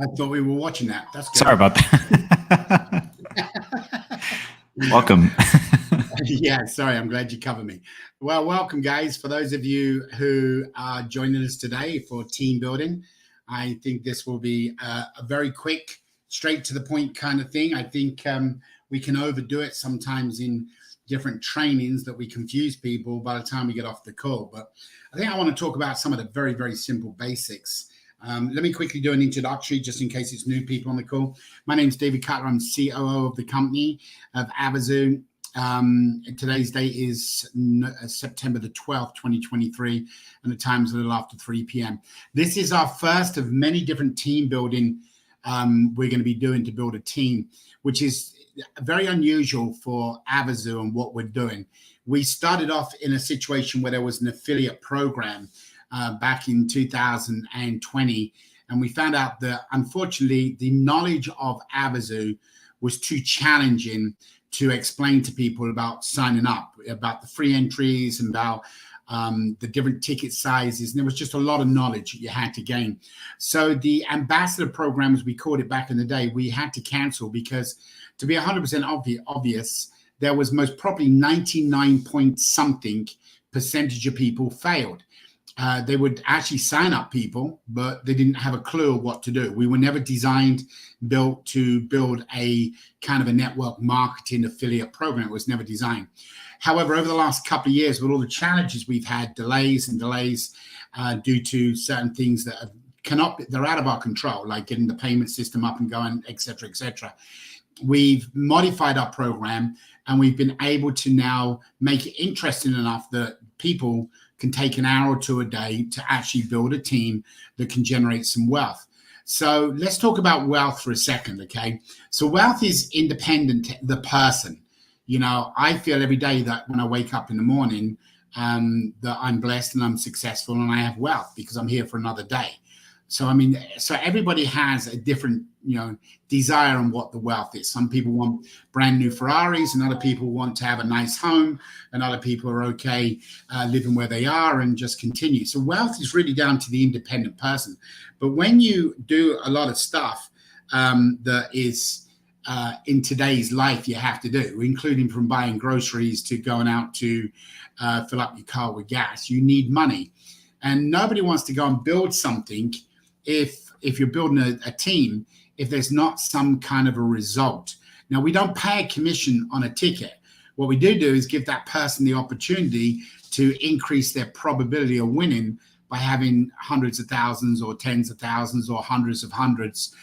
I thought we were watching that. That's good. Sorry about that. Welcome. Yeah, sorry. I'm glad you covered me. Well, welcome, guys. For those of you who are joining us today for team building, I think this will be a very quick, straight to the point kind of thing. I think we can overdo it sometimes in different trainings that we confuse people by the time we get off the call. But I think I want to talk about some of the very, very simple basics. Let me quickly do an introductory just in case it's new people on the call. My name's David Cutler. I'm COO of the company of Avazoo. Today's date is September the 12th, 2023, and the time's a little after 3 p.m. This is our first of many different team building we're going to be doing to build a team, which is very unusual for Avazoo and what we're doing. We started off in a situation where there was an affiliate program back in 2020, and we found out that unfortunately the knowledge of Avazoo was too challenging to explain to people about signing up, about the free entries and about the different ticket sizes. And there was just a lot of knowledge you had to gain. So the ambassador program, as we called it back in the day, we had to cancel because, to be 100% obvious, there was most probably 99 point something percentage of people failed. They would actually sign up people, but they didn't have a clue of what to do. We were never built to build a kind of a network marketing affiliate program. It was never designed. However, over the last couple of years, with all the challenges we've had, delays due to certain things that they're out of our control, like getting the payment system up and going, et cetera, we've modified our program and we've been able to now make it interesting enough that people can take an hour or two a day to actually build a team that can generate some wealth. So let's talk about wealth for a second, okay? So wealth is independent, the person. You know, I feel every day that when I wake up in the morning, that I'm blessed and I'm successful and I have wealth because I'm here for another day. So, I mean, so everybody has a different, desire on what the wealth is. Some people want brand new Ferraris and other people want to have a nice home and other people are okay living where they are and just continue. So wealth is really down to the independent person. But when you do a lot of stuff that is in today's life you have to do, including from buying groceries to going out to fill up your car with gas, you need money. And nobody wants to go and build something if you're building a team, if there's not some kind of a result. Now, we don't pay a commission on a ticket. What we do is give that person the opportunity to increase their probability of winning by having hundreds of thousands or tens of thousands or hundreds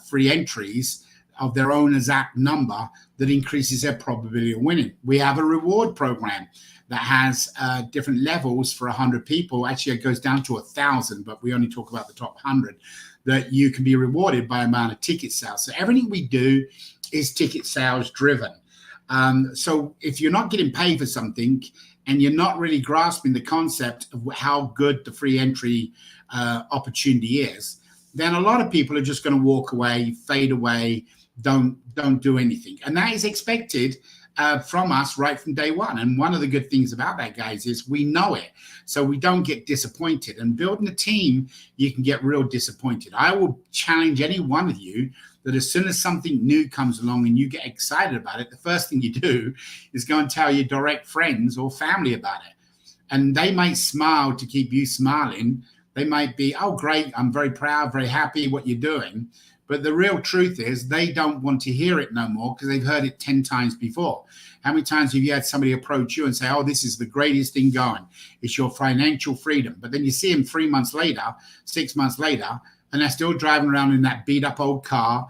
free entries of their own exact number that increases their probability of winning. We have a reward program that has different levels for 100 people. Actually, it goes down to 1,000, but we only talk about the top 100, that you can be rewarded by amount of ticket sales. So everything we do is ticket sales driven. So if you're not getting paid for something and you're not really grasping the concept of how good the free entry opportunity is, then a lot of people are just going to walk away, fade away, don't do anything. And that is expected from us right from day one. And one of the good things about that, guys, is we know it. So we don't get disappointed. And building a team, you can get real disappointed. I will challenge any one of you that as soon as something new comes along and you get excited about it, the first thing you do is go and tell your direct friends or family about it. And they might smile to keep you smiling. They might be, oh, great, I'm very proud, very happy what you're doing. But the real truth is they don't want to hear it no more because they've heard it 10 times before. How many times have you had somebody approach you and say, oh, this is the greatest thing going. It's your financial freedom. But then you see them 3 months later, 6 months later, and they're still driving around in that beat up old car,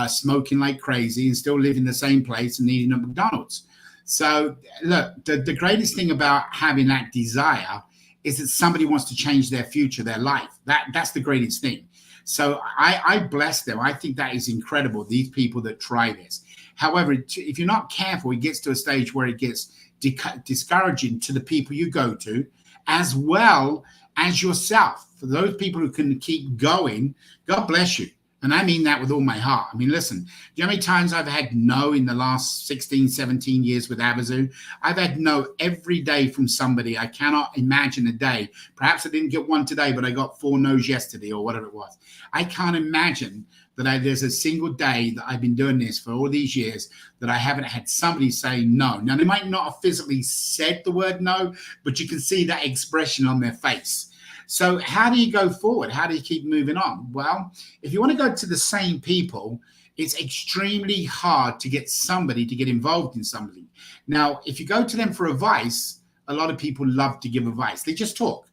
smoking like crazy and still living in the same place and eating at McDonald's. So look, the greatest thing about having that desire is that somebody wants to change their future, their life. That's the greatest thing. So I bless them. I think that is incredible, these people that try this. However, if you're not careful, it gets to a stage where it gets discouraging to the people you go to, as well as yourself. For those people who can keep going, God bless you. And I mean that with all my heart. I mean, listen, do you know how many times I've had no in the last 16, 17 years with Avazoo? I've had no every day from somebody. I cannot imagine a day. Perhaps I didn't get one today, but I got 4 no's yesterday or whatever it was. I can't imagine that there's a single day that I've been doing this for all these years that I haven't had somebody say no. Now, they might not have physically said the word no, but you can see that expression on their face. So how do you go forward? How do you keep moving on? Well, if you want to go to the same people, it's extremely hard to get somebody to get involved in something. Now, if you go to them for advice, a lot of people love to give advice. They just talk.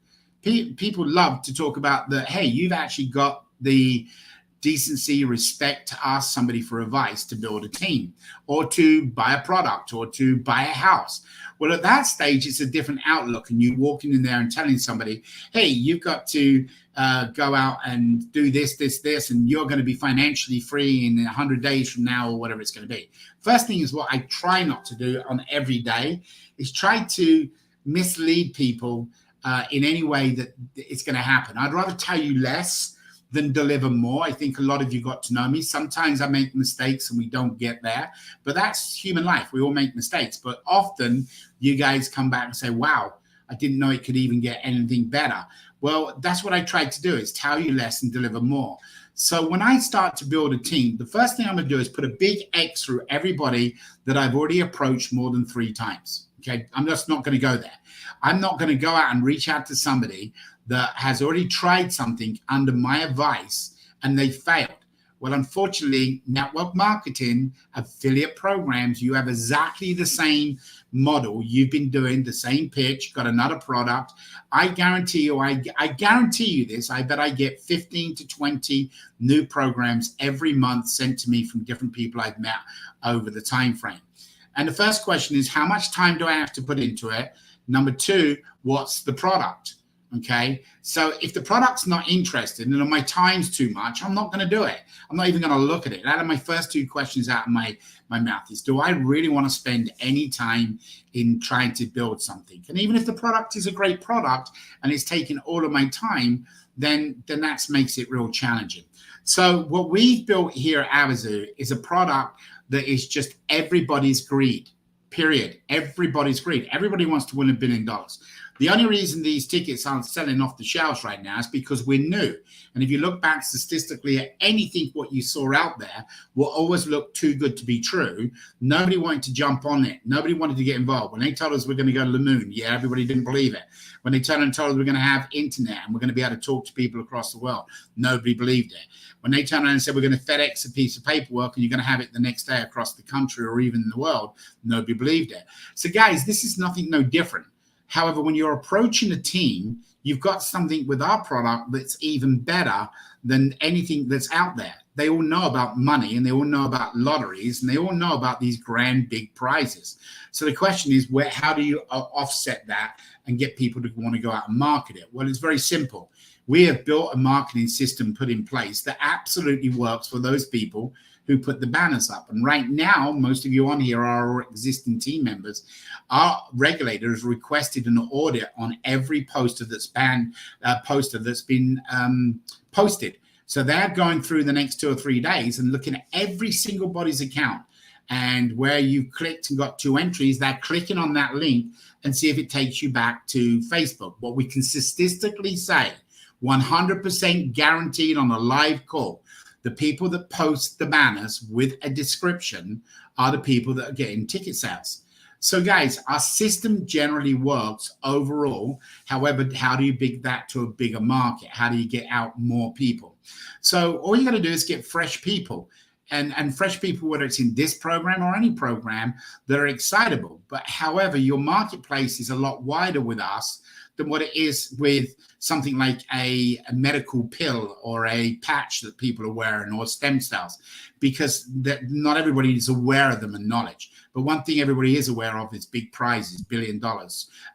People love to talk about hey, you've actually got the decency, respect to ask somebody for advice to build a team or to buy a product or to buy a house. Well, at that stage, it's a different outlook, and you walking in there and telling somebody, hey, you've got to go out and do this, and you're going to be financially free in 100 days from now or whatever it's going to be. First thing is what I try not to do on every day is try to mislead people in any way that it's going to happen. I'd rather tell you less than deliver more. I think a lot of you got to know me. Sometimes I make mistakes and we don't get there, but that's human life. We all make mistakes, but often you guys come back and say, wow, I didn't know it could even get anything better. Well, that's what I tried to do, is tell you less and deliver more. So when I start to build a team, the first thing I'm going to do is put a big X through everybody that I've already approached more than 3 times. Okay. I'm just not going to go there. I'm not going to go out and reach out to somebody that has already tried something under my advice and they failed. Well, unfortunately, network marketing, affiliate programs, you have exactly the same model. You've been doing the same pitch, got another product. I guarantee you, I guarantee you this, I bet I get 15 to 20 new programs every month sent to me from different people I've met over the time frame. And the first question is, how much time do I have to put into it? Number 2, what's the product? Okay, so if the product's not interested and my time's too much, I'm not going to do it. I'm not even going to look at it. Out of my first 2 questions out of my mouth is, do I really want to spend any time in trying to build something? And even if the product is a great product and it's taking all of my time, then that makes it real challenging. So what we've built here at Avazoo is a product that is just everybody's greed, period. Everybody's greed. Everybody wants to win $1 billion. The only reason these tickets aren't selling off the shelves right now is because we're new. And if you look back statistically at anything what you saw out there will always look too good to be true. Nobody wanted to jump on it. Nobody wanted to get involved. When they told us we're going to go to the moon, yeah, everybody didn't believe it. When they turned and told us we're going to have internet and we're going to be able to talk to people across the world, nobody believed it. When they turned around and said we're going to FedEx a piece of paperwork and you're going to have it the next day across the country or even in the world, nobody believed it. So guys, this is nothing no different. However, when you're approaching a team, you've got something with our product that's even better than anything that's out there. They all know about money and they all know about lotteries and they all know about these grand big prizes. So the question is, how do you offset that and get people to want to go out and market it? Well, it's very simple. We have built a marketing system put in place that absolutely works for those people who put the banners up. And right now, most of you on here are our existing team members. Our regulator has requested an audit on every poster that's been posted. So they're going through the next 2 or 3 days and looking at every single body's account. And where you clicked and got 2 entries, they're clicking on that link and see if it takes you back to Facebook. What we can statistically say, 100% guaranteed on a live call, the people that post the banners with a description are the people that are getting ticket sales. So guys, our system generally works overall. However, how do you big that to a bigger market? How do you get out more people? So all you got to do is get fresh people. And fresh people, whether it's in this program or any program, that are excitable. But however, your marketplace is a lot wider with us than what it is with something like a medical pill or a patch that people are wearing or stem cells, because not everybody is aware of them and knowledge. But one thing everybody is aware of is big prizes, $1 billion,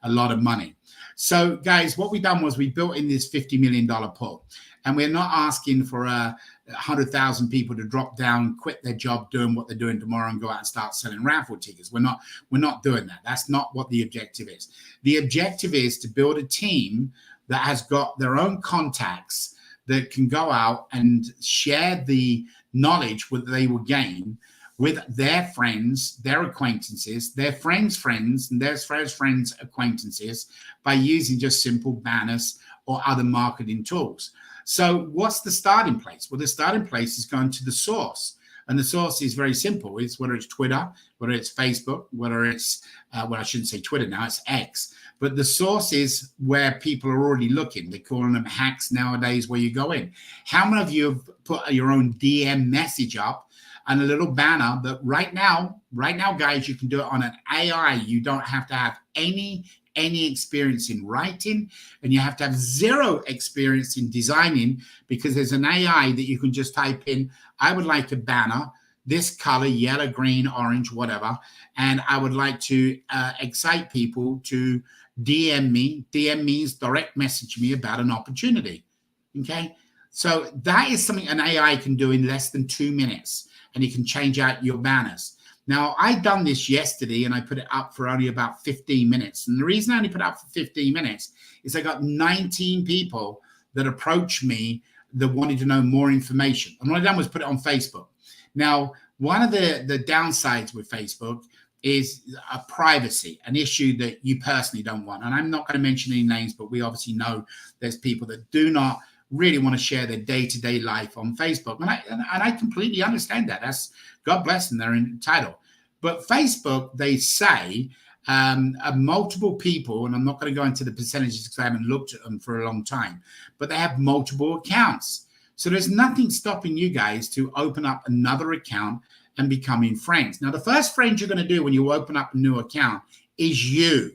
a lot of money. So guys, what we done was we built in this $50 million pool, and we're not asking for 100,000 people to drop down, quit their job doing what they're doing tomorrow and go out and start selling raffle tickets. We're not doing that. That's not what the objective is. The objective is to build a team that has got their own contacts that can go out and share the knowledge that they will gain with their friends, their acquaintances, their friends' friends, and their friends' acquaintances by using just simple banners or other marketing tools. So what's the starting place? Well, the starting place is going to the source. And the source is very simple. It's whether it's Twitter, whether it's Facebook, whether it's, well, I shouldn't say Twitter now, it's X. But the source is where people are already looking. They're calling them hacks nowadays where you go in. How many of you have put your own DM message up and a little banner that right now, guys, you can do it on an AI. You don't have to have any experience in writing, and you have to have zero experience in designing, because there's an AI that you can just type in, I would like a banner, this color, yellow, green, orange, whatever, and I would like to excite people to DM me. DM means direct message me about an opportunity. Okay, so that is something an AI can do in less than 2 minutes, and you can change out your banners. Now, I done this yesterday, and I put it up for only about 15 minutes. And the reason I only put it up for 15 minutes is I got 19 people that approached me that wanted to know more information. And what I done was put it on Facebook. Now, one of the downsides with Facebook is a privacy, an issue that you personally don't want. And I'm not going to mention any names, but we obviously know there's people that do not really want to share their day-to-day life on Facebook. And I completely understand that. That's, God bless them, they're entitled. But Facebook, they say multiple people, and I'm not going to go into the percentages because I haven't looked at them for a long time, but they have multiple accounts. So there's nothing stopping you guys to open up another account and becoming friends. Now, the first friend you're going to do when you open up a new account is you.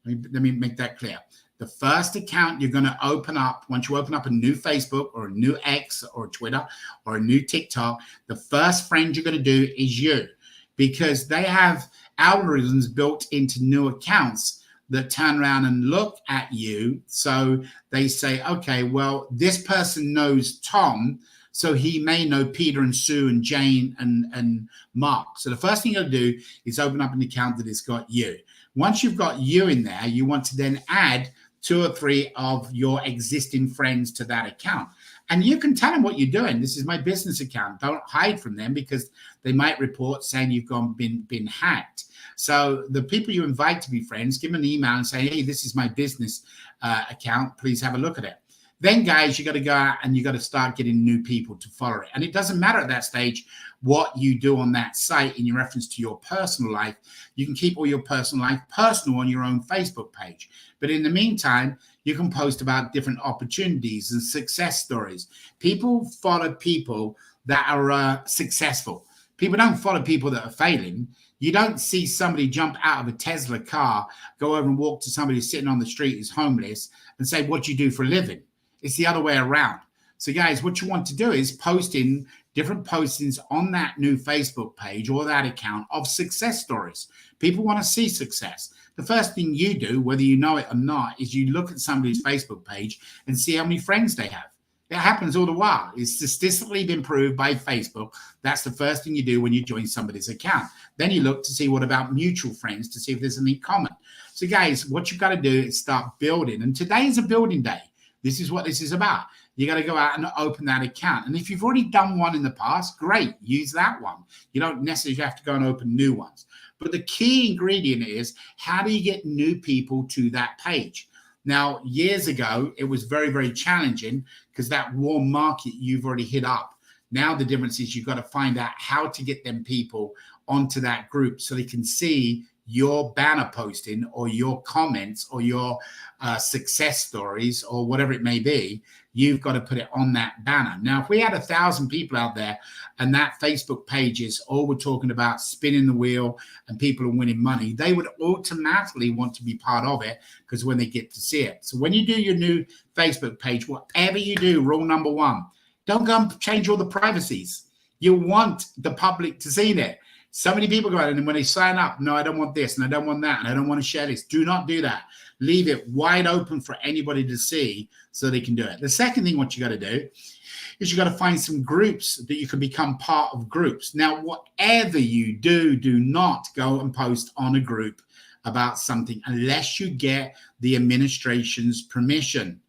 Let me make that clear. The first account you're going to open up, once you open up a new Facebook or a new X or Twitter or a new TikTok, the first friend you're going to do is you, because they have algorithms built into new accounts that turn around and look at you. So they say, okay, well, this person knows Tom, so he may know Peter and Sue and Jane and Mark. So the first thing you'll do is open up an account that has got you. Once you've got you in there, you want to then add 2 or 3 of your existing friends to that account. And you can tell them what you're doing. This is my business account. Don't hide from them, because they might report saying you've been hacked. So the people you invite to be friends, give them an email and say, hey, this is my business account. Please have a look at it. Then, guys, you got to go out and you got to start getting new people to follow it. And it doesn't matter at that stage what you do on that site in your reference to your personal life. You can keep all your personal life personal on your own Facebook page. But in the meantime, you can post about different opportunities and success stories. People follow people that are successful. People don't follow people that are failing. You don't see somebody jump out of a Tesla car, go over and walk to somebody sitting on the street who's homeless and say, what do you do for a living? It's the other way around. So, guys, what you want to do is post in different postings on that new Facebook page or that account of success stories. People want to see success. The first thing you do, whether you know it or not, is you look at somebody's Facebook page and see how many friends they have. It happens all the while. It's statistically been proved by Facebook. That's the first thing you do when you join somebody's account. Then you look to see what about mutual friends to see if there's any common. So, guys, what you've got to do is start building. And today is a building day. This is what this is about. You got to go out and open that account. And if you've already done one in the past, great, use that one. You don't necessarily have to go and open new ones. But the key ingredient is, how do you get new people to that page? Now, years ago, it was very, very challenging because that warm market you've already hit up. Now the difference is you've got to find out how to get them people onto that group so they can see your banner posting or your comments or your success stories or whatever it may be. You've got to put it on that banner. Now, if we had 1,000 people out there and that Facebook page is all we're talking about, spinning the wheel and people are winning money, they would automatically want to be part of it, because when they get to see it. So when you do your new Facebook page, whatever you do, rule number 1, don't go and change all the privacies. You want the public to see that. So many people go out and when they sign up, no, I don't want this and I don't want that and I don't want to share this. Do not do that. Leave it wide open for anybody to see so they can do it. The second thing what you got to do is you got to find some groups that you can become part of groups. Now, whatever you do, do not go and post on a group about something unless you get the administration's permission.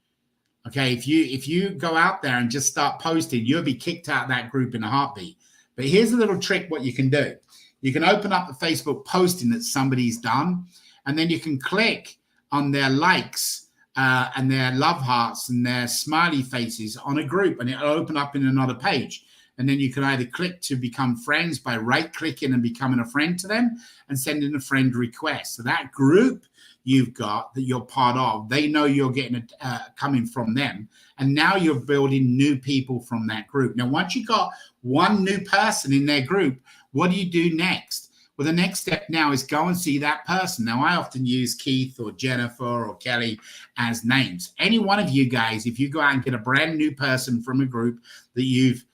Okay, if you go out there and just start posting, you'll be kicked out of that group in a heartbeat. But here's a little trick what you can do. You can open up a Facebook posting that somebody's done, and then you can click on their likes and their love hearts and their smiley faces on a group, and it'll open up in another page. And then you can either click to become friends by right-clicking and becoming a friend to them and sending a friend request. So that group you've got that you're part of, they know you're getting coming from them. And now you're building new people from that group. Now, once you've got one new person in their group, what do you do next? Well, the next step now is go and see that person. Now, I often use Keith or Jennifer or Kelly as names. Any one of you guys, if you go out and get a brand new person from a group that you've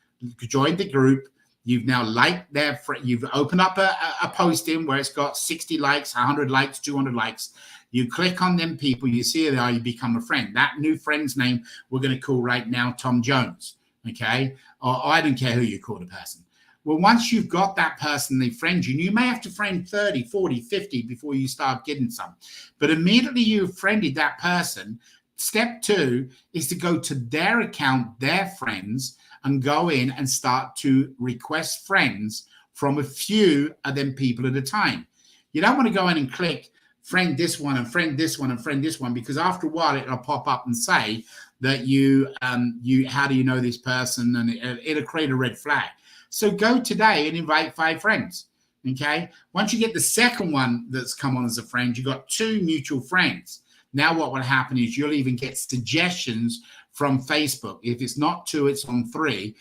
joined the group, you've now liked their, you've opened up a posting where it's got 60 likes, 100 likes, 200 likes. You click on them people, you see there, you become a friend. That new friend's name we're going to call right now Tom Jones, okay? Or I don't care who you call the person. Well, once you've got that person, they friend you, and you may have to friend 30, 40, 50 before you start getting some. But immediately you've friended that person, step 2 is to go to their account, their friends, and go in and start to request friends from a few of them people at a time. You don't want to go in and click friend this one and friend this one and friend this one, because after a while it'll pop up and say that you how do you know this person, and it'll create a red flag. So go today and invite 5 friends, okay? Once you get the second one that's come on as a friend, you've got 2 mutual friends. Now what will happen is you'll even get suggestions from Facebook. If it's not 2, it's on 3,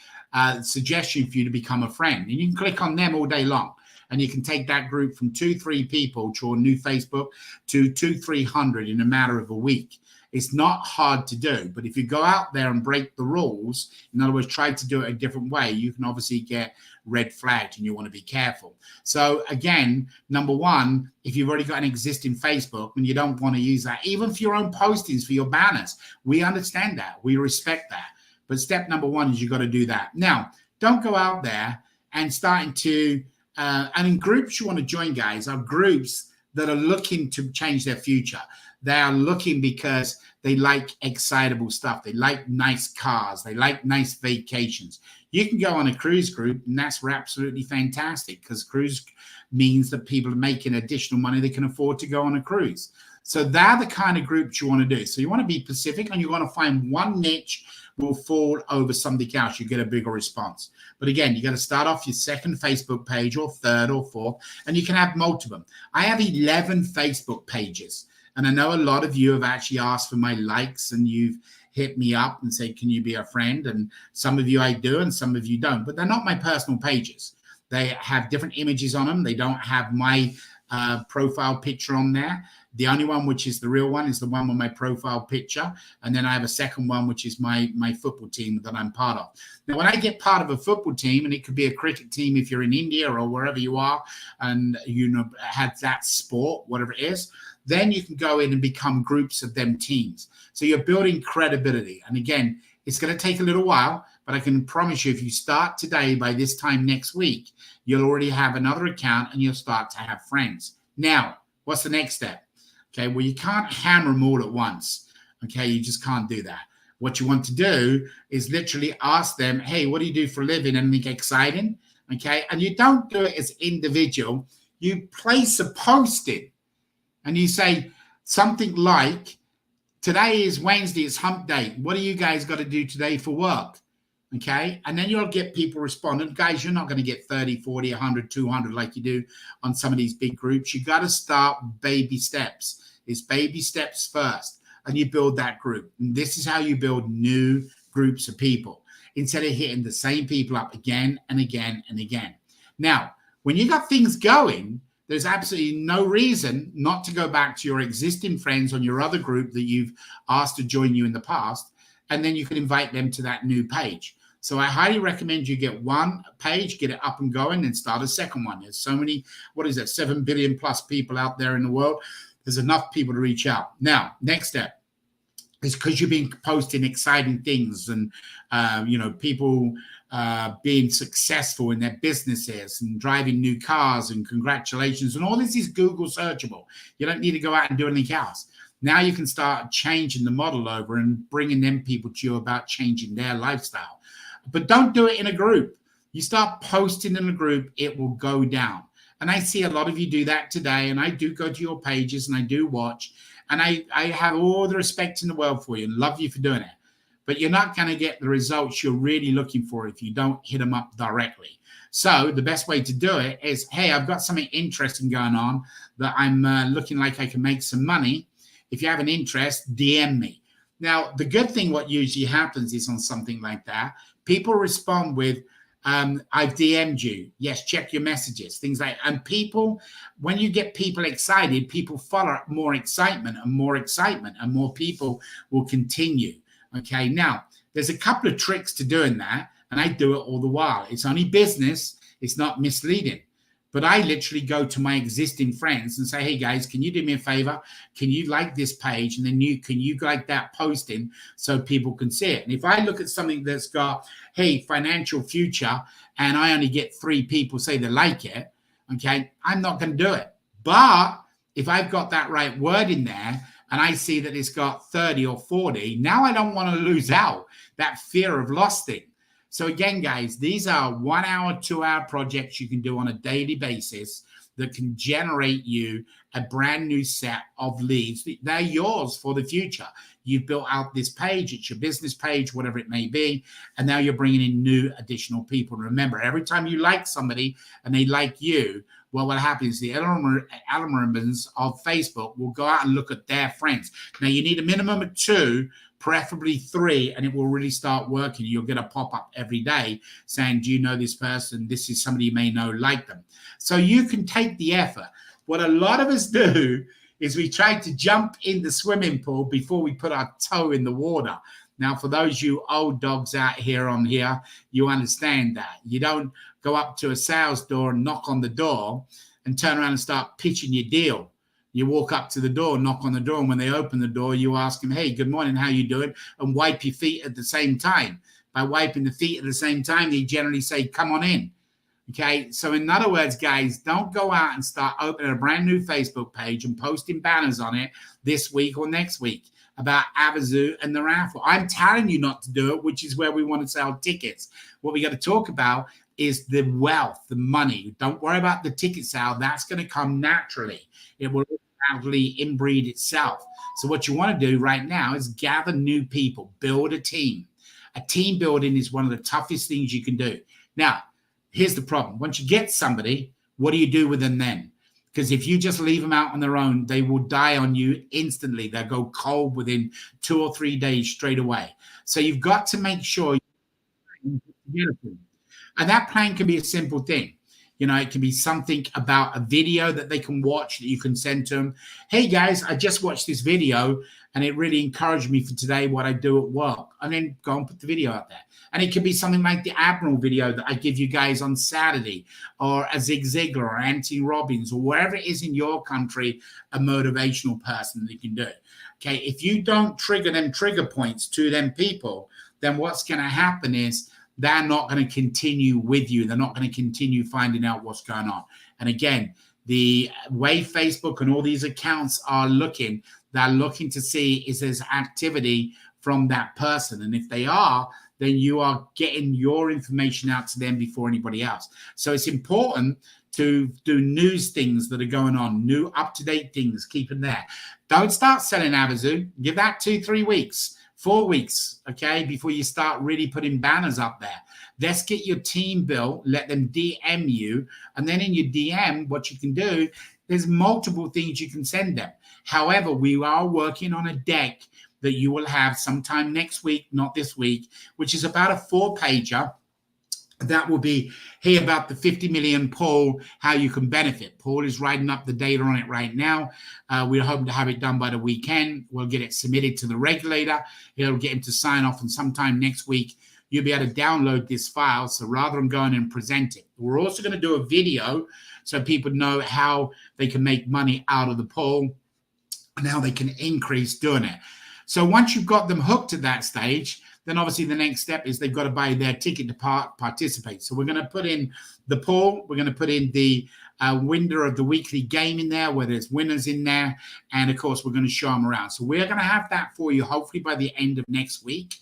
suggestion for you to become a friend. And you can click on them all day long. And you can take that group from 2-3 people to a new Facebook to 200-300 in a matter of a week. It's not hard to do, but if you go out there and break the rules, in other words, try to do it a different way, you can obviously get red flagged, and you want to be careful. So again, number 1, if you've already got an existing Facebook and you don't want to use that, even for your own postings, for your banners, we understand that. We respect that. But step number 1 is you've got to do that. Now, don't go out there and starting to, and in groups you want to join, guys, are groups that are looking to change their future. They are looking because they like excitable stuff. They like nice cars. They like nice vacations. You can go on a cruise group, and that's absolutely fantastic, because cruise means that people are making additional money they can afford to go on a cruise. So they're the kind of groups you want to do. So you want to be specific, and you want to find one niche will fall over something else. You get a bigger response. But again, you got to start off your second Facebook page or third or fourth, and you can have multiple. I have 11 Facebook pages. And I know a lot of you have actually asked for my likes, and you've hit me up and said, can you be a friend? And some of you I do, and some of you don't. But they're not my personal pages. They have different images on them. They don't have my profile picture on there. The only one which is the real one is the one with my profile picture. And then I have a second one, which is my football team that I'm part of. Now, when I get part of a football team, and it could be a cricket team if you're in India or wherever you are, and you know have that sport, whatever it is, then you can go in and become groups of them teams. So you're building credibility. And again, it's going to take a little while, but I can promise you, if you start today, by this time next week, you'll already have another account and you'll start to have friends. Now, what's the next step? Okay, well, you can't hammer them all at once. Okay, you just can't do that. What you want to do is literally ask them, hey, what do you do for a living? Anything exciting? Okay, and you don't do it as individual. You place a posting and you say something like, today is Wednesday, it's hump day. What do you guys got to do today for work? Okay, and then you'll get people responding. Guys, you're not going to get 30, 40, 100, 200 like you do on some of these big groups. You got to start baby steps. It's baby steps first, and you build that group. And this is how you build new groups of people, instead of hitting the same people up again and again and again. Now, when you got things going, there's absolutely no reason not to go back to your existing friends on your other group that you've asked to join you in the past, and then you can invite them to that new page. So I highly recommend you get one page, get it up and going, and start a second one. There's so many, 7 billion plus people out there in the world. There's enough people to reach out. Now, next step is, because you've been posting exciting things and, people being successful in their businesses and driving new cars, and congratulations. And all this is Google searchable. You don't need to go out and do anything else. Now you can start changing the model over and bringing them people to you about changing their lifestyle. But don't do it in a group. You start posting in a group, it will go down. And I see a lot of you do that today, and I do go to your pages and I do watch, and I have all the respect in the world for you and love you for doing it. But you're not going to get the results you're really looking for if you don't hit them up directly. So the best way to do it is, hey, I've got something interesting going on that I'm looking like I can make some money. If you have an interest, DM me. Now, the good thing, what usually happens is on something like that, people respond with, I've DM'd you. Yes, check your messages, things like, and people, when you get people excited, people follow up more excitement, and more people will continue. Okay, now there's a couple of tricks to doing that, and I do it all the while. It's only business, it's not misleading. But I literally go to my existing friends and say, hey guys, can you do me a favor? Can you like this page? And then can you like that posting so people can see it? And if I look at something that's got, hey, financial future, and I only get 3 people say they like it, okay, I'm not going to do it. But if I've got that right word in there and I see that it's got 30 or 40, now I don't want to lose out, that fear of loss thing. So again, guys, these are 1 hour, 2 hour projects you can do on a daily basis that can generate you a brand new set of leads. They're yours for the future. You've built out this page, it's your business page, whatever it may be, and now you're bringing in new additional people. Remember, every time you like somebody and they like you, well, what happens is the algorithms of Facebook will go out and look at their friends. Now, you need a minimum of 2, preferably 3, and it will really start working. You'll get a pop-up every day saying, do you know this person? This is somebody you may know, like them. So you can take the effort. What a lot of us do is we try to jump in the swimming pool before we put our toe in the water. Now, for those you old dogs out here on here, you understand that. You don't go up to a sales door and knock on the door and turn around and start pitching your deal. You walk up to the door, knock on the door, and when they open the door, you ask them, hey, good morning, how you doing? And wipe your feet at the same time. By wiping the feet at the same time, they generally say, come on in. Okay, so in other words, guys, don't go out and start opening a brand new Facebook page and posting banners on it this week or next week about Avazoo and the raffle. I'm telling you not to do it, which is where we want to sell tickets. What we got to talk about is the wealth, the money. Don't worry about the ticket sale. That's going to come naturally. It will naturally inbreed itself. So what you want to do right now is gather new people, build a team. A team building is one of the toughest things you can do. Now, here's the problem. Once you get somebody, what do you do with them then? Because if you just leave them out on their own, they will die on you instantly. They'll go cold within 2 or 3 days straight away. So you've got to make sure you get them. And that plan can be a simple thing. You know, it can be something about a video that they can watch that you can send to them. Hey, guys, I just watched this video and it really encouraged me for today, what I do at work. And then go and put the video out there. And it could be something like the Admiral video that I give you guys on Saturday, or a Zig Ziglar or Anthony Robbins, or wherever it is in your country, a motivational person that you can do it. Okay, if you don't trigger them trigger points to them people, then what's going to happen is they're not going to continue with you. They're not going to continue finding out what's going on. And again, the way Facebook and all these accounts are looking, they're looking to see is there's activity from that person. And if they are, then you are getting your information out to them before anybody else. So it's important to do news things that are going on, new up-to-date things, keep them there. Don't start selling Avazoo. Give that 2-3 weeks. 4 weeks, okay, before you start really putting banners up there. Let's get your team built, let them DM you, and then in your DM, what you can do, there's multiple things you can send them. However, we are working on a deck that you will have sometime next week, not this week, which is about a 4-pager. That will be, hey, about the 50 million Paul, how you can benefit. Paul is writing up the data on it right now. We're hoping to have it done by the weekend. We'll get it submitted to the regulator. He'll get him to sign off, and sometime next week, you'll be able to download this file. So rather than going and present it, we're also going to do a video so people know how they can make money out of the Paul and how they can increase doing it. So once you've got them hooked at that stage, then obviously the next step is they've got to buy their ticket to participate. So we're going to put in the poll. We're going to put in the winner of the weekly game in there, where there's winners in there. And of course, we're going to show them around. So we're going to have that for you, hopefully by the end of next week.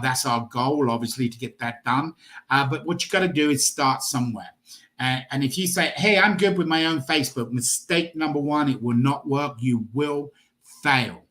That's our goal, obviously, to get that done. But what you got to do is start somewhere. And if you say, hey, I'm good with my own Facebook, mistake number one, it will not work. You will fail.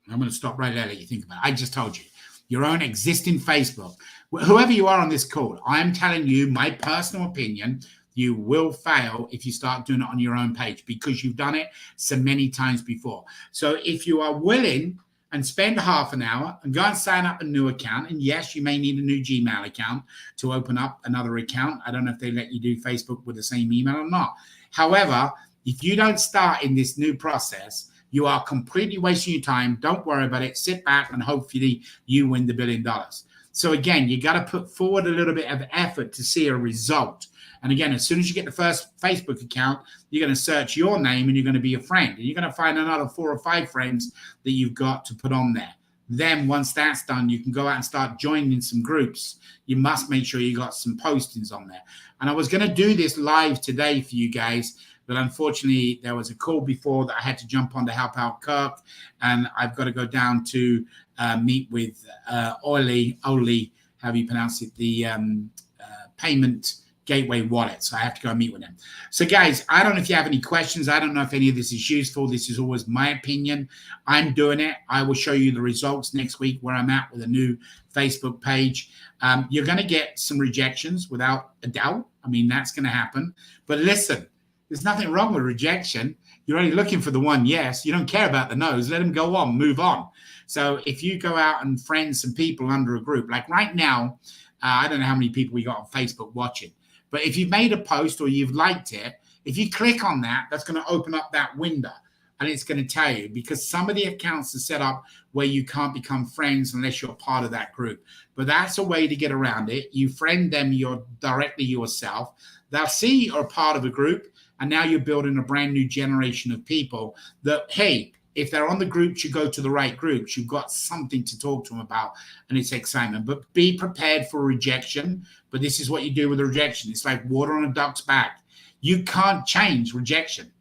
I'm going to stop right there, let you think about it. I just told you. Your own existing Facebook. Whoever you are on this call, I'm telling you my personal opinion, you will fail if you start doing it on your own page because you've done it so many times before. So if you are willing and spend half an hour and go and sign up a new account, and yes, you may need a new Gmail account to open up another account. I don't know if they let you do Facebook with the same email or not. However, if you don't start in this new process, you are completely wasting your time. Don't worry about it. Sit back and hopefully you win the $1 billion. So again, you got to put forward a little bit of effort to see a result. And again, as soon as you get the first Facebook account, you're going to search your name and you're going to be a friend. And you're going to find another 4 or 5 friends that you've got to put on there. Then once that's done, you can go out and start joining some groups. You must make sure you got some postings on there. And I was going to do this live today for you guys, but unfortunately, there was a call before that I had to jump on to help out Kirk, and I've got to go down to meet with Oli, however you pronounce it, the payment gateway wallet. So I have to go and meet with them. So guys, I don't know if you have any questions. I don't know if any of this is useful. This is always my opinion. I'm doing it. I will show you the results next week where I'm at with a new Facebook page. You're going to get some rejections without a doubt. I mean, that's going to happen. But listen, there's nothing wrong with rejection. You're only looking for the one yes. You don't care about the no's. Let them go on, move on. So if you go out and friend some people under a group, like right now, I don't know how many people we got on Facebook watching, but if you've made a post or you've liked it, if you click on that, that's going to open up that window and it's going to tell you, because some of the accounts are set up where you can't become friends unless you're part of that group. But that's a way to get around it. You friend them directly yourself. They'll see you're a part of a group. And now you're building a brand new generation of people that, hey, if they're on the groups, you go to the right groups. You've got something to talk to them about, and it's excitement. But be prepared for rejection. But this is what you do with rejection. It's like water on a duck's back. You can't change rejection.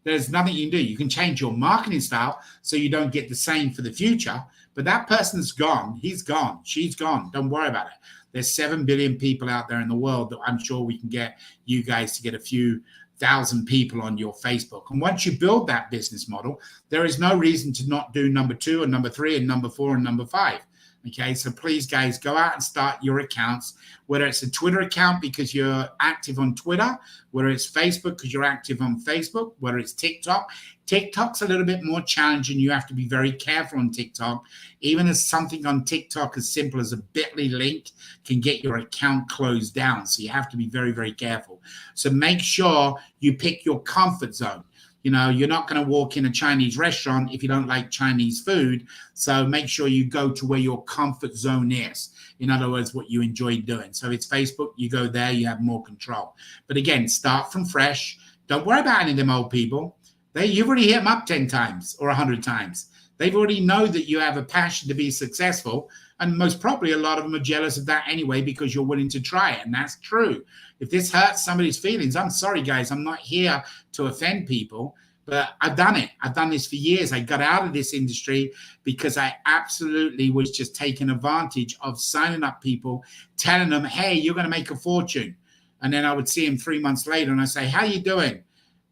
There's nothing you can do. You can change your marketing style so you don't get the same for the future. But that person's gone. He's gone. She's gone. Don't worry about it. There's 7 billion people out there in the world that I'm sure we can get you guys to get a few thousand people on your Facebook. And once you build that business model, there is no reason to not do number 2 and number 3 and number 4 and number 5. Okay, so please, guys, go out and start your accounts, whether it's a Twitter account because you're active on Twitter, whether it's Facebook because you're active on Facebook, whether it's TikTok. TikTok's a little bit more challenging. You have to be very careful on TikTok. Even as something on TikTok as simple as a bit.ly link can get your account closed down. So you have to be very, very careful. So make sure you pick your comfort zone. You know, you're not going to walk in a Chinese restaurant if you don't like Chinese food. So make sure you go to where your comfort zone is. In other words, what you enjoy doing. So if it's Facebook, you go there, you have more control. But again, start from fresh. Don't worry about any of them old people. You've already hit them up 10 times or 100 times. They've already know that you have a passion to be successful. And most probably a lot of them are jealous of that anyway because you're willing to try it. And that's true. If this hurts somebody's feelings, I'm sorry, guys. I'm not here to offend people, but I've done it. I've done this for years. I got out of this industry because I absolutely was just taking advantage of signing up people, telling them, hey, you're going to make a fortune. And then I would see them 3 months later and I say, how you doing?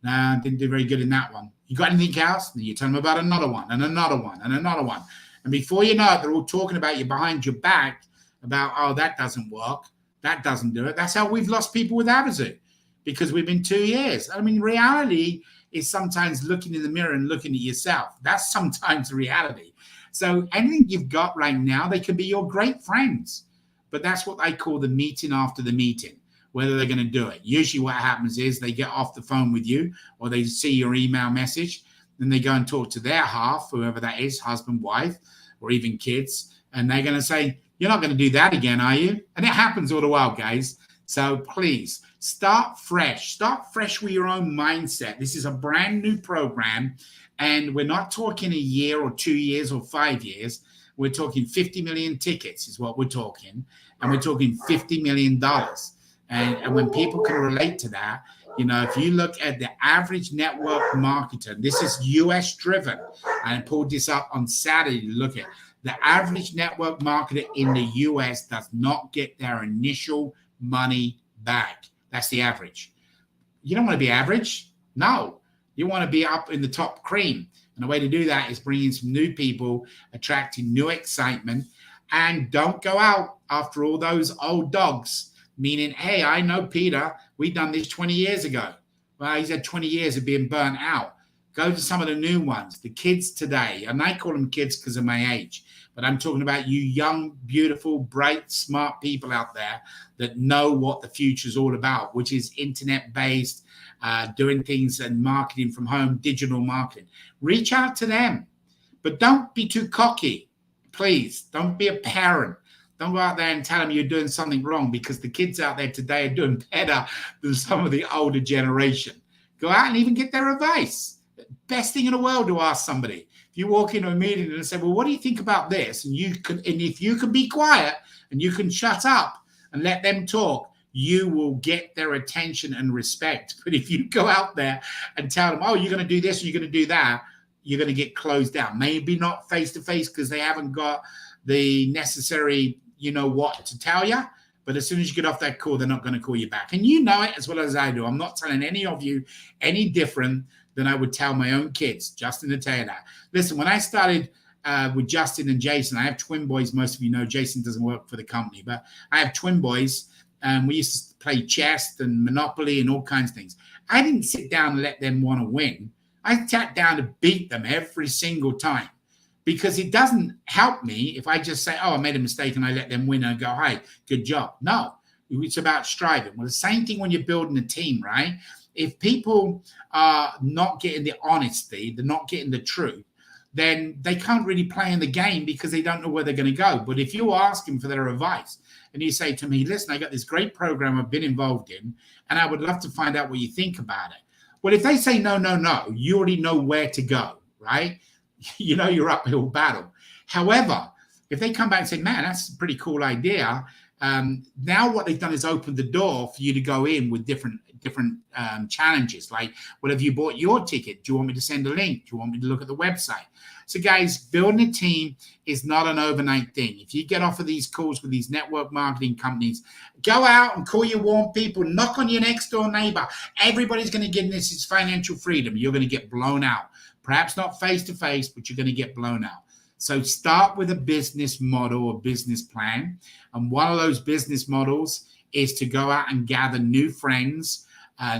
Nah, didn't do very good in that one. You got anything else? And you tell them about another one and another one and another one. And before you know it, they're all talking about you behind your back about, oh, that doesn't work. That doesn't do it. That's how we've lost people with Avazoo because we've been 2 years. I mean, reality is sometimes looking in the mirror and looking at yourself. That's sometimes reality. So anything you've got right now, they can be your great friends. But that's what I call the meeting after the meeting, whether they're going to do it. Usually what happens is they get off the phone with you or they see your email message. Then they go and talk to their half, whoever that is, husband, wife, or even kids. And they're going to say, you're not going to do that again, are you? And it happens all the while, guys. So please start fresh. Start fresh with your own mindset. This is a brand new program. And we're not talking a year or 2 years or 5 years. We're talking 50 million tickets is what we're talking. And we're talking $50 million. And when people can relate to that, you know, if you look at the average network marketer, this is US driven. I pulled this up on Saturday to look at the average network marketer in the US does not get their initial money back. That's the average. You don't want to be average. No, you want to be up in the top cream. And the way to do that is bringing some new people, attracting new excitement, and don't go out after all those old dogs. Meaning, hey, I know Peter, we done this 20 years ago. Well, he's had 20 years of being burnt out. Go to some of the new ones, the kids today. And I call them kids because of my age. But I'm talking about you young, beautiful, bright, smart people out there that know what the future is all about, which is internet-based, doing things and marketing from home, digital marketing. Reach out to them. But don't be too cocky. Please, don't be a parent. Don't go out there and tell them you're doing something wrong, because the kids out there today are doing better than some of the older generation. Go out and even get their advice. Best thing in the world to ask somebody. If you walk into a meeting and say, well, what do you think about this? And if you can be quiet and you can shut up and let them talk, you will get their attention and respect. But if you go out there and tell them, oh, you're going to do this and you're going to do that, you're going to get closed down. Maybe not face-to-face because they haven't got the necessary you know what to tell you, but as soon as you get off that call, they're not going to call you back. And you know it as well as I do. I'm not telling any of you any different than I would tell my own kids. Justin to tell you that. Listen, when I started with Justin and Jason, I have twin boys. Most of you know Jason doesn't work for the company, but I have twin boys. We used to play chess and Monopoly and all kinds of things. I didn't sit down and let them want to win. I sat down to beat them every single time. Because it doesn't help me if I just say, oh, I made a mistake and I let them win and go, hey, good job. No, it's about striving. Well, the same thing when you're building a team, right? If people are not getting the honesty, they're not getting the truth, then they can't really play in the game because they don't know where they're going to go. But if you ask them for their advice and you say to me, listen, I got this great program I've been involved in, and I would love to find out what you think about it. Well, if they say no, you already know where to go, right? You know your uphill battle. However, if they come back and say, man, that's a pretty cool idea, now what they've done is opened the door for you to go in with different challenges. Like, well, have you bought your ticket? Do you want me to send a link? Do you want me to look at the website? So guys, building a team is not an overnight thing. If you get off of these calls with these network marketing companies, go out and call your warm people, knock on your next door neighbor. Everybody's going to get this is financial freedom. You're going to get blown out. Perhaps not face-to-face, but you're going to get blown out. So start with a business model or business plan. And one of those business models is to go out and gather new friends,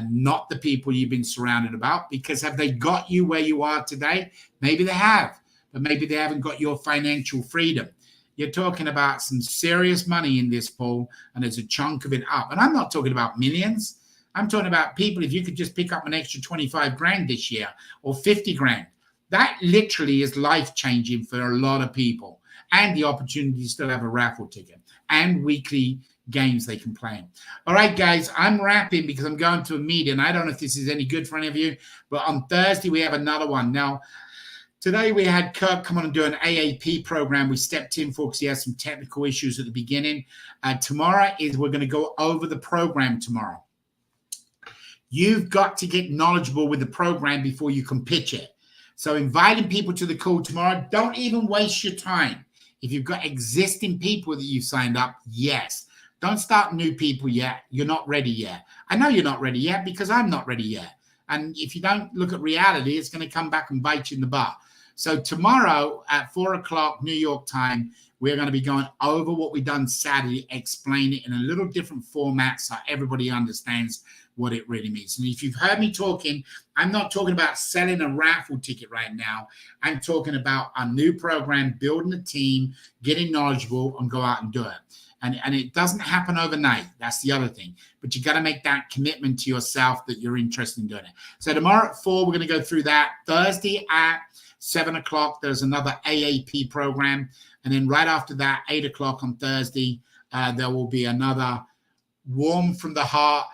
not the people you've been surrounded about. Because have they got you where you are today? Maybe they have, but maybe they haven't got your financial freedom. You're talking about some serious money in this pool, and there's a chunk of it up. And I'm not talking about millions. I'm talking about people, if you could just pick up an extra 25 grand this year or 50 grand, that literally is life-changing for a lot of people. And the opportunity to still have a raffle ticket and weekly games they can play in. All right, guys, I'm wrapping because I'm going to a meeting. I don't know if this is any good for any of you, but on Thursday we have another one. Now, today we had Kirk come on and do an AAP program. We stepped in for because he had some technical issues at the beginning. Tomorrow we're going to go over the program tomorrow. You've got to get knowledgeable with the program before you can pitch it. So inviting people to the call tomorrow, don't even waste your time. If you've got existing people that you've signed up, yes. Don't start new people yet. You're not ready yet. I know you're not ready yet because I'm not ready yet. And if you don't look at reality, it's going to come back and bite you in the butt. So tomorrow at 4 o'clock New York time, we're going to be going over what we've done Saturday, explain it in a little different format so everybody understands what it really means. And if you've heard me talking, I'm not talking about selling a raffle ticket right now. I'm talking about a new program, building a team, getting knowledgeable, and go out and do it. And it doesn't happen overnight. That's the other thing. But you got to make that commitment to yourself that you're interested in doing it. So tomorrow at 4, we're going to go through that. Thursday at 7 o'clock, there's another AAP program. And then right after that, 8 o'clock on Thursday, there will be another warm from the heart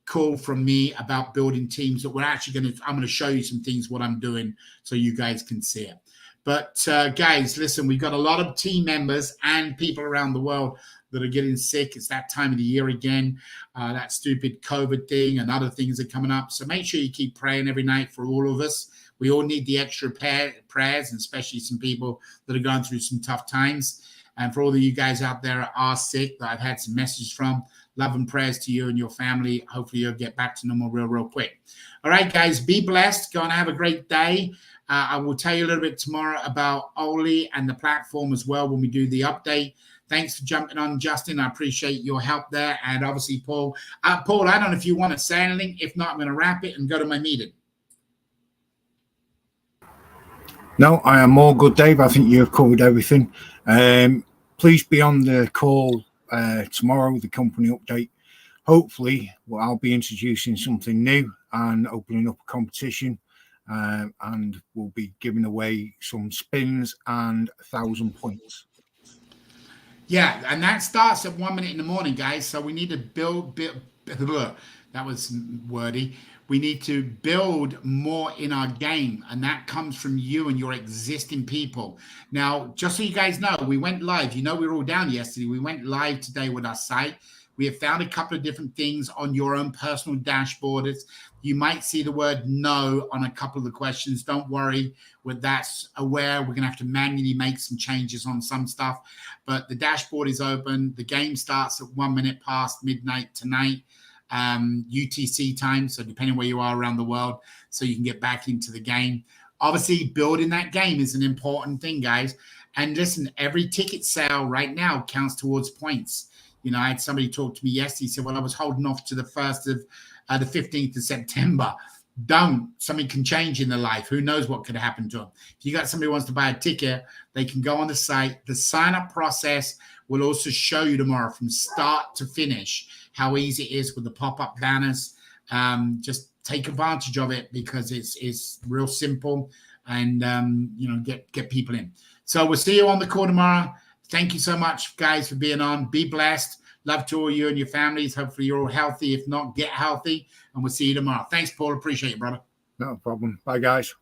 call from me about building teams that we're actually I'm going to show you some things, what I'm doing, so you guys can see it. But guys, listen, we've got a lot of team members and people around the world that are getting sick. It's that time of the year again, that stupid COVID thing and other things are coming up. So make sure you keep praying every night for all of us. We all need the extra prayers, and especially some people that are going through some tough times. And for all of you guys out there that are sick, that I've had some messages from, love and prayers to you and your family. Hopefully you'll get back to normal real quick. All right, guys, be blessed. Go and have a great day. I will tell you a little bit tomorrow about Oli and the platform as well when we do the update. Thanks for jumping on, Justin. I appreciate your help there. And obviously, Paul. Paul, I don't know if you want to say anything. If not, I'm going to wrap it and go to my meeting. No, I am all good, Dave. I think you've covered everything. Please be on the call tomorrow, the company update. Hopefully, I'll be introducing something new and opening up a competition. And we'll be giving away some spins and 1,000 points. Yeah, and that starts at 1 minute in the morning, guys. So we need to build that was wordy. We need to build more in our game, and that comes from you and your existing people. Now, just so you guys know, we went live. You know, we were all down yesterday. We went live today with our site. We have found a couple of different things on your own personal dashboard. You might see the word no on a couple of the questions. Don't worry, with that aware, we're going to have to manually make some changes on some stuff. But the dashboard is open. The game starts at 1 minute past midnight tonight, UTC time. So depending where you are around the world, so you can get back into the game. Obviously, building that game is an important thing, guys. And listen, every ticket sale right now counts towards points. You know, I had somebody talk to me yesterday. He said, well, I was holding off to the 15th of September. Don't. Something can change in their life. Who knows what could happen to them? If you got somebody who wants to buy a ticket, they can go on the site. The sign-up process will also show you tomorrow from start to finish how easy it is with the pop-up banners. Just take advantage of it because it's real simple and, you know, get people in. So we'll see you on the call tomorrow. Thank you so much, guys, for being on. Be blessed. Love to all you and your families. Hopefully you're all healthy. If not, get healthy. And we'll see you tomorrow. Thanks, Paul. Appreciate it, brother. No problem. Bye, guys.